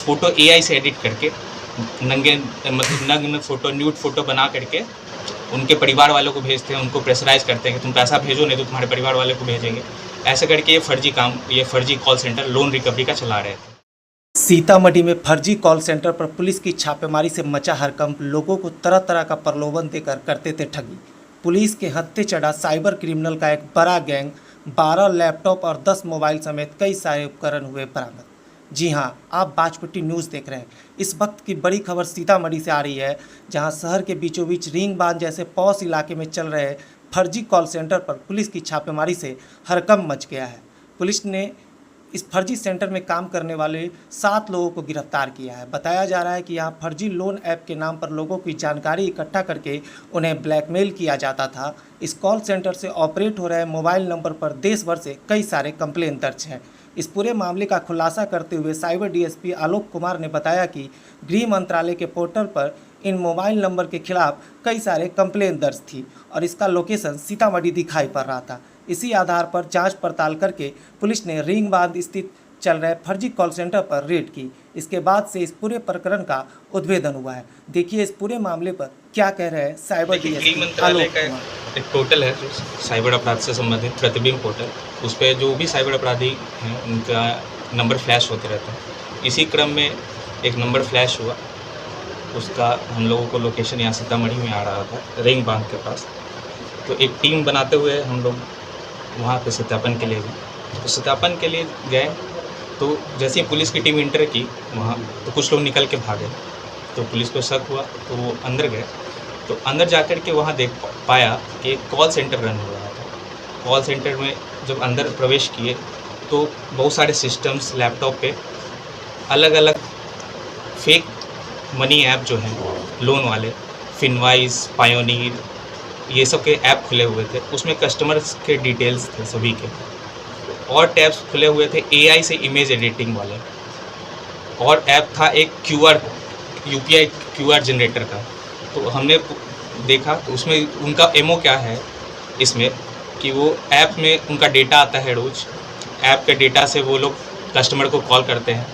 Photo AI से edit करके नंगे मतलब नग्न फ़ोटो, न्यूड फ़ोटो बना करके उनके परिवार वालों को भेजते हैं, उनको प्रेशराइज़ करते हैं कि तुम पैसा भेजो नहीं तो तुम्हारे परिवार वाले को भेजेंगे। ऐसे करके ये फर्जी कॉल सेंटर लोन रिकवरी का चला रहे थे। सीतामढ़ी में फर्जी कॉल सेंटर पर पुलिस की छापेमारी से मचा हड़कंप। लोगों को तरह तरह का प्रलोभन देकर करते थे ठगी। पुलिस के हत्थे चढ़ा साइबर क्रिमिनल का एक बड़ा गैंग। 12 लैपटॉप और 10 मोबाइल समेत कई सारे उपकरण हुए बरामद। जी हां, आप बाजपट्टी न्यूज़ देख रहे हैं। इस वक्त की बड़ी खबर सीतामढ़ी से आ रही है, जहां शहर के बीचों बीच रिंग बांध जैसे पॉश इलाके में चल रहे फर्जी कॉल सेंटर पर पुलिस की छापेमारी से हड़कंप मच गया है। पुलिस ने इस फर्जी सेंटर में काम करने वाले 7 लोगों को गिरफ्तार किया है। बताया जा रहा है कि यहाँ फर्जी लोन ऐप के नाम पर लोगों की जानकारी इकट्ठा करके उन्हें ब्लैकमेल किया जाता था। इस कॉल सेंटर से ऑपरेट हो रहे मोबाइल नंबर पर देश भर से कई सारे कंप्लेन दर्ज हैं। इस पूरे मामले का खुलासा करते हुए साइबर डीएसपी आलोक कुमार ने बताया कि गृह मंत्रालय के पोर्टल पर इन मोबाइल नंबर के खिलाफ कई सारे कंप्लेन दर्ज थी और इसका लोकेशन सीतामढ़ी दिखाई पड़ रहा था। इसी आधार पर जांच पड़ताल करके पुलिस ने रिंग बांध स्थित चल रहे फर्जी कॉल सेंटर पर रेड की। इसके बाद से इस पूरे प्रकरण का उद्भेदन हुआ है। देखिए इस पूरे मामले पर क्या कह रहे हैं साइबर डीएसपी आलोक कुमार। एक पोर्टल है जो साइबर अपराध से संबंधित प्रतिबिंब पोर्टल, उस पर जो भी साइबर अपराधी हैं उनका नंबर फ्लैश होते रहता है। इसी क्रम में एक नंबर फ्लैश हुआ, उसका हम लोगों को लोकेशन यहाँ सीतामढ़ी में आ रहा था, रिंग बांध के पास। तो एक टीम बनाते हुए हम लोग वहाँ पे सत्यापन के लिए गए। तो सत्यापन के लिए गए तो जैसे ही पुलिस की टीम इंटर की वहाँ, तो कुछ लोग निकल के भागे। तो पुलिस को शक हुआ तो वो अंदर गए। तो अंदर जाकर के वहाँ देख पाया कि एक कॉल सेंटर रन हो रहा था। कॉल सेंटर में जब अंदर प्रवेश किए तो बहुत सारे सिस्टम्स लैपटॉप पे अलग अलग फेक मनी ऐप जो हैं लोन वाले, फिनवाइज, पायोनीर, ये सब के ऐप खुले हुए थे। उसमें कस्टमर्स के डिटेल्स थे सभी के, और टैब्स खुले हुए थे एआई से इमेज एडिटिंग वाले, और ऐप था एक यूपीआई क्यूआर जनरेटर का। तो हमने देखा तो उसमें उनका एमओ क्या है इसमें कि वो ऐप में उनका डेटा आता है रोज़। ऐप के डेटा से वो लोग कस्टमर को कॉल करते हैं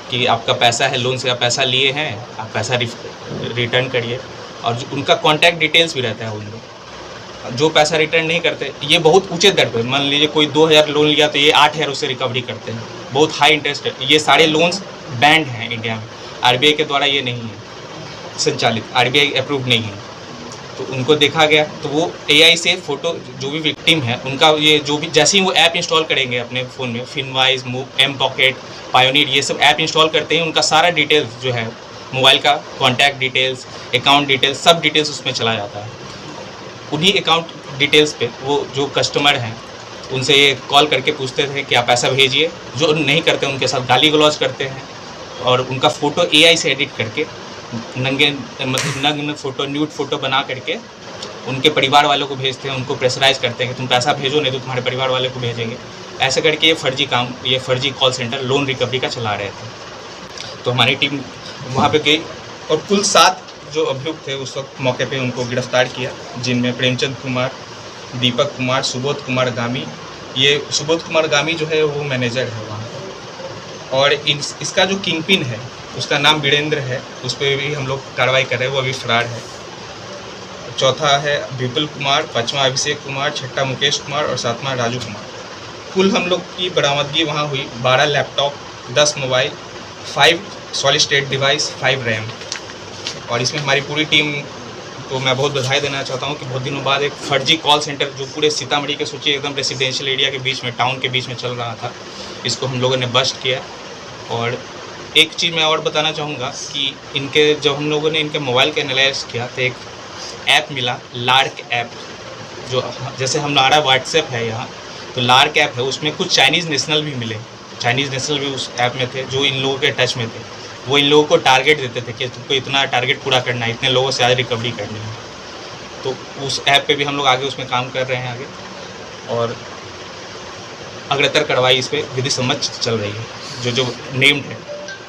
कि आपका पैसा है, लोन से आप पैसा लिए हैं, आप पैसा रिटर्न करिए। और जो उनका कॉन्टैक्ट डिटेल्स भी रहता है उन लोग। जो पैसा रिटर्न नहीं करते, ये बहुत ऊंचे दर पे, मान लीजिए कोई 2000 लोन लिया तो ये 8000 उससे रिकवरी करते हैं। बहुत हाई इंटरेस्ट है। ये सारे लोन्स बैंड हैं इंडिया में, आरबीआई के द्वारा ये नहीं है संचालित, आरबीआई अप्रूव नहीं है। तो उनको देखा गया तो वो एआई से फ़ोटो, जो भी विक्टिम है उनका, ये जो भी जैसे ही वो ऐप इंस्टॉल करेंगे अपने फ़ोन में, फिनवाइज, एम पॉकेट, पायोनीर, ये सब ऐप इंस्टॉल करते हैं, उनका सारा डिटेल्स जो है मोबाइल का, कॉन्टैक्ट डिटेल्स, अकाउंट डिटेल्स, सब डिटेल्स उसमें चला जाता है। उन्हीं अकाउंट डिटेल्स पे वो जो कस्टमर हैं उनसे ये कॉल करके पूछते थे कि आप पैसा भेजिए। जो नहीं करते उनके साथ गाली गलौज करते हैं, और उनका फ़ोटो एआई से एडिट करके नग्न फ़ोटो, न्यूड फ़ोटो बना करके उनके परिवार वालों को भेजते हैं, उनको प्रेशराइज़ करते हैं कि तुम पैसा भेजो नहीं तो तुम्हारे परिवार वाले को भेजेंगे। ऐसे करके ये फर्जी कॉल सेंटर लोन रिकवरी का चला रहे थे। तो हमारी टीम वहाँ पे गई और कुल 7 जो अभियुक्त थे उस वक्त मौके पे उनको गिरफ्तार किया, जिनमें प्रेमचंद कुमार, दीपक कुमार, सुबोध कुमार गामी। ये सुबोध कुमार गामी जो है वो मैनेजर है वहाँ का, और इसका जो किंग पिन है उसका नाम वीरेंद्र है। उस पर भी हम लोग कार्रवाई कर रहे हैं, वो अभी फरार है। चौथा है विपुल कुमार, पाँचवा अभिषेक कुमार, छठा मुकेश कुमार और सातवां राजू कुमार। कुल हम लोग की बरामदगी वहाँ हुई 12 laptop, 10 mobile, 5 solid state device, 5 RAM. और इसमें हमारी पूरी टीम को मैं बहुत बधाई देना चाहता हूँ कि बहुत दिनों बाद एक फर्जी कॉल सेंटर जो पूरे सीतामढ़ी के सोचिए एकदम रेसिडेंशियल एरिया के बीच में, टाउन के बीच में चल रहा था, इसको हम लोगों ने बस्ट किया। और एक चीज़ मैं और बताना चाहूँगा कि इनके, जब हम लोगों ने इनके मोबाइल के एनालाइज किया तो एक ऐप मिला, लार्क ऐप, जो जैसे हमारा व्हाट्सएप है यहाँ, तो लार्क ऐप है, उसमें कुछ चाइनीज़ नेशनल भी मिले। चाइनीज़ नेशनल भी उस ऐप में थे जो इन लोगों के टच में थे। वो इन लोगों को टारगेट देते थे कि तुमको इतना टारगेट पूरा करना है, इतने लोगों से आज रिकवरी करनी है। तो उस ऐप पे भी हम लोग आगे उसमें काम कर रहे हैं आगे, और अग्रतर कार्रवाई इस पर विधि सम्मत चल रही है, जो नेम्ड है।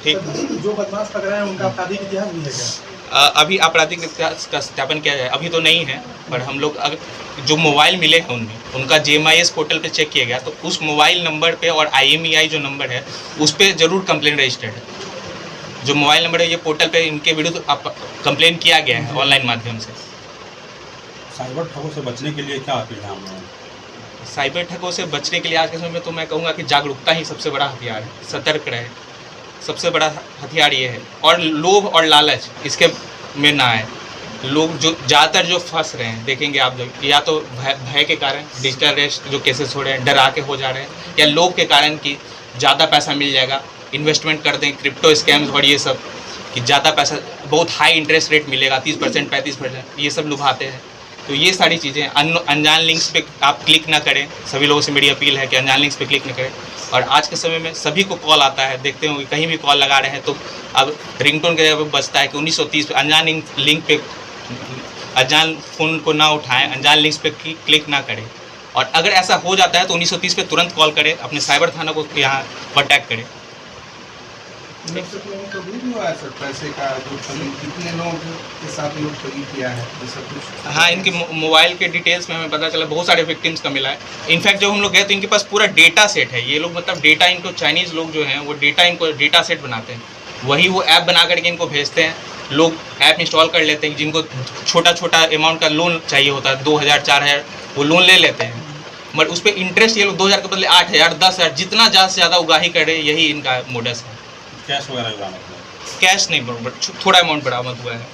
ठीक, जो बदमाश पकड़े हैं उनका आपराधिक इतिहास भी है क्या? अभी आपराधिक इतिहास का सत्यापन किया जाए, अभी तो नहीं है, पर हम लोग जो मोबाइल मिले हैं उनमें, उनका JMIS पोर्टल पे चेक किया गया तो उस मोबाइल नंबर पे और IMEI जो नंबर है उस पर ज़रूर कंप्लेंट रजिस्टर्ड है। जो मोबाइल नंबर है ये पोर्टल पे इनके विरुद्ध कंप्लेन किया गया है ऑनलाइन माध्यम से। साइबर ठगों से बचने के लिए क्या अपील है हम लोगों? साइबर ठगों से बचने के लिए आज के समय में तो मैं कहूँगा कि जागरूकता ही सबसे बड़ा हथियार है। सतर्क रहे, सबसे बड़ा हथियार ये है। और लोभ और लालच इसके में ना आए। लोग जो ज़्यादातर जो फंस रहे हैं देखेंगे आप लोग, या तो भय के कारण डिजिटल अरेस्ट जो केसेस हो रहे हैं डरा के हो जा रहे हैं, या लोभ के कारण कि ज़्यादा पैसा मिल जाएगा, इन्वेस्टमेंट कर दें, क्रिप्टो स्कैम्स और ये सब कि ज़्यादा पैसा, बहुत हाई इंटरेस्ट रेट मिलेगा 30% 35%, ये सब लुभाते हैं। तो ये सारी चीज़ें अनजान लिंक्स पे आप क्लिक ना करें। सभी लोगों से मेरी अपील है कि अनजान लिंक्स पे क्लिक ना करें। और आज के समय में सभी को कॉल आता है, देखते होंगे कहीं भी कॉल लगा रहे हैं तो अब रिंगटोन के जगह पे बजता है कि 1930 पे अनजान लिंक पे, अनजान फ़ोन को ना उठाएं, अनजान लिंक्स पे क्लिक ना करें। और अगर ऐसा हो जाता है तो 1930 पे तुरंत कॉल करें, अपने साइबर थाना को यहाँ कॉन्टैक्ट करें। पैसे का जो ठगी, कितने लोगों के साथ लोग ठगी किया है, ये सब कुछ? हाँ, इनके मोबाइल के डिटेल्स में हमें पता चला बहुत सारे विक्टिम्स का मिला है। इनफैक्ट जब हम लोग गए तो इनके पास पूरा डेटा सेट है। ये लोग मतलब डेटा, इनको चाइनीज़ लोग जो हैं वो इनको डेटा सेट बनाते हैं, वही वो ऐप बना करके इनको भेजते हैं। लोग ऐप इंस्टॉल कर लेते हैं, जिनको छोटा छोटा अमाउंट का लोन चाहिए होता है 2000 4000 वो लोन ले लेते हैं, मगर उस पर इंटरेस्ट ये लोग 2000 के बदले 8000 10,000 जितना ज़्यादा से ज़्यादा उगाही करे, यही इनका मोडस है। कैश वगैरह बरामद हुआ? कैश नहीं बराबर, थोड़ा अमाउंट बरामद हुआ है,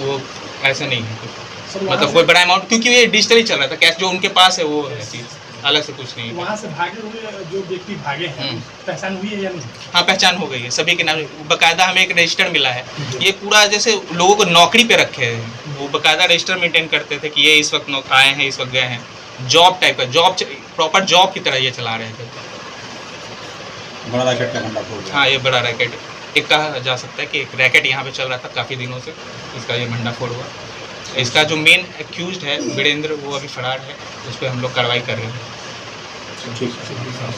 वो ऐसे नहीं है कुछ, मतलब कोई बड़ा अमाउंट, क्योंकि ये डिजिटल ही चल रहा था। कैश जो उनके पास है वो है चीज़, अलग से कुछ नहीं है। वहाँ से भागे हुए जो व्यक्ति भागे हैं, पहचान हुई है या नहीं? हाँ, पहचान हो गई है, सभी के नाम बाकायदा हमें एक रजिस्टर मिला है। ये पूरा जैसे लोगों को नौकरी पे रखे हैं, वो बाकायदा रजिस्टर मेंटेन करते थे कि ये इस वक्त आए हैं, इस वक्त गए हैं। जॉब टाइप का, जॉब प्रॉपर जॉब की तरह ये चला रहे थे। बड़ा रैकेट का भंडाफोड़? हाँ, ये बड़ा रैकेट एक कहा जा सकता है कि एक रैकेट यहाँ पे चल रहा था काफ़ी दिनों से, इसका ये भंडाफोड़ हुआ। इसका जो मेन एक्यूज्ड है वीरेंद्र, वो अभी फरार है, उस पर हम लोग कार्रवाई कर रहे हैं। ठीक है।